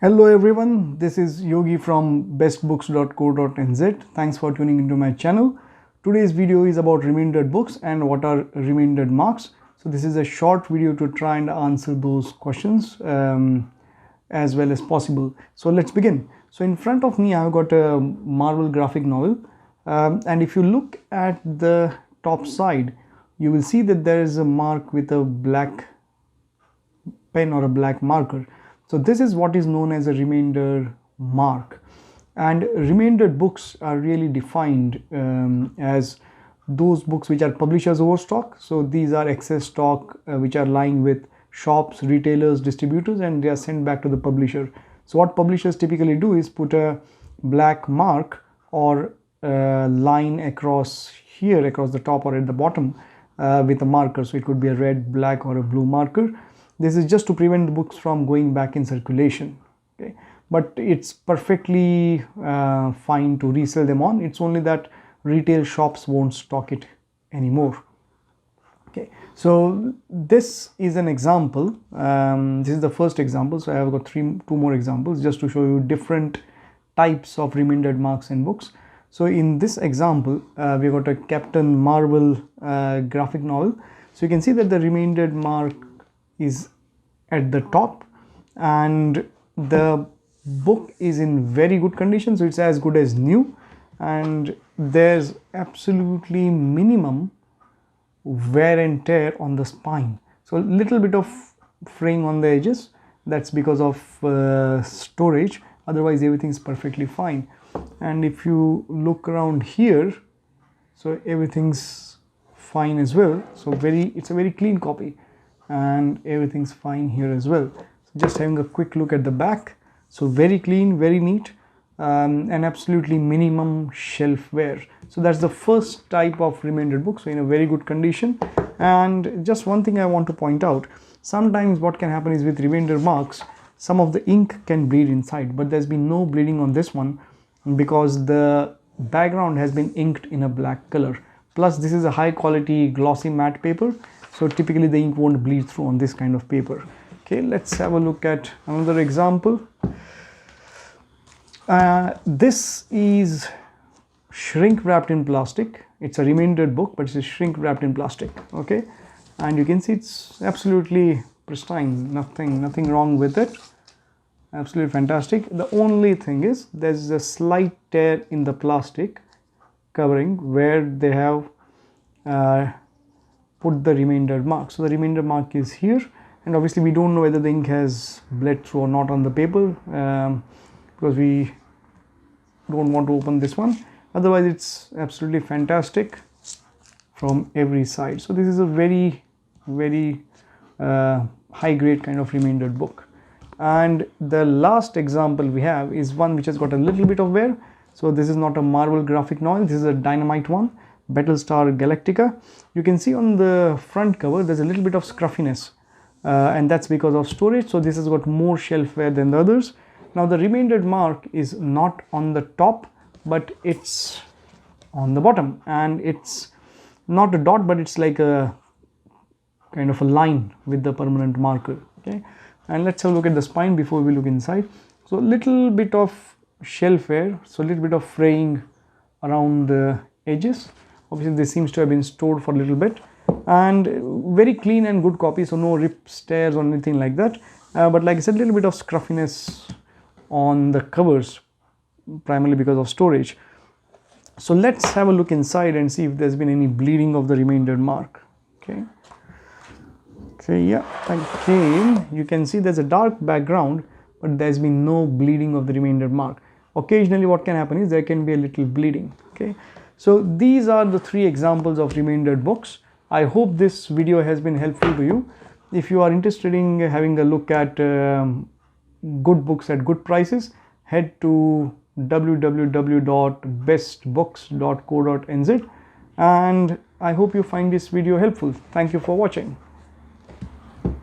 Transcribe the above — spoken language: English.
Hello everyone, this is Yogi from bestbooks.co.nz. Thanks for tuning into my channel. Today's video is about remaindered books and what are remaindered marks. So this is a short video to try and answer those questions as well as possible. So let's begin. So in front of me I've got a Marvel graphic novel, and if you look at the top side you will see that there is a mark with a black pen or a black marker. So this is what is known as a remainder mark, and remaindered books are really defined as those books which are publishers overstock. So these are excess stock which are lying with shops, retailers, distributors, and they are sent back to the publisher. So what publishers typically do is put a black mark or a line across here, across the top or at the bottom with a marker. So it could be a red, black or a blue marker. This is just to prevent the books from going back in circulation, okay? But it's perfectly fine to resell them on. It's only that retail shops won't stock it anymore, okay? So this is an example. This is the first example. So I have got two more examples just to show you different types of remaindered marks in books. So in this example, we've got a Captain Marvel graphic novel. So you can see that the remaindered mark is at the top and the book is in very good condition, so it's as good as new, and there's absolutely minimum wear and tear on the spine. So a little bit of fraying on the edges, that's because of storage, otherwise everything's perfectly fine. And if you look around here, so everything's fine as well. So it's a very clean copy and everything's fine here as well. So just having a quick look at the back, so very clean, very neat, and absolutely minimum shelf wear. So that's the first type of remaindered book, so in a very good condition. And just one thing I want to point out, sometimes what can happen is with remainder marks, some of the ink can bleed inside, but there's been no bleeding on this one because the background has been inked in a black color. Plus this is a high quality glossy matte paper, so typically the ink won't bleed through on this kind of paper. Okay, let's have a look at another example. This is shrink wrapped in plastic. It's a remaindered book, but it's shrink wrapped in plastic. Okay, and you can see it's absolutely pristine, nothing wrong with it. Absolutely fantastic. The only thing is there's a slight tear in the plastic covering where they have put the remainder mark. So the remainder mark is here, and obviously we don't know whether the ink has bled through or not on the paper because we don't want to open this one. Otherwise it's absolutely fantastic from every side. So this is a very high grade kind of remaindered book. And the last example we have is one which has got a little bit of wear. So this is not a Marvel graphic novel, this is a Dynamite one, Battlestar Galactica. You can see on the front cover there's a little bit of scruffiness, and that's because of storage. So this has got more shelf wear than the others. Now the remaindered mark is not on the top, but it's on the bottom, and it's not a dot, but it's like a kind of a line with the permanent marker. Okay, and let's have a look at the spine before we look inside. So a little bit of shelf wear, so a little bit of fraying around the edges. Obviously this seems to have been stored for a little bit, and very clean and good copy, so no rips, tears or anything like that. But like I said, a little bit of scruffiness on the covers, primarily because of storage. So let's have a look inside and see if there's been any bleeding of the remainder mark. Okay, yeah, again you can see there's a dark background, but there's been no bleeding of the remainder mark. Occasionally what can happen is there can be a little bleeding. Okay, so these are the three examples of remaindered books. I hope this video has been helpful to you. If you are interested in having a look at good books at good prices, head to www.bestbooks.co.nz, and I hope you find this video helpful. Thank you for watching.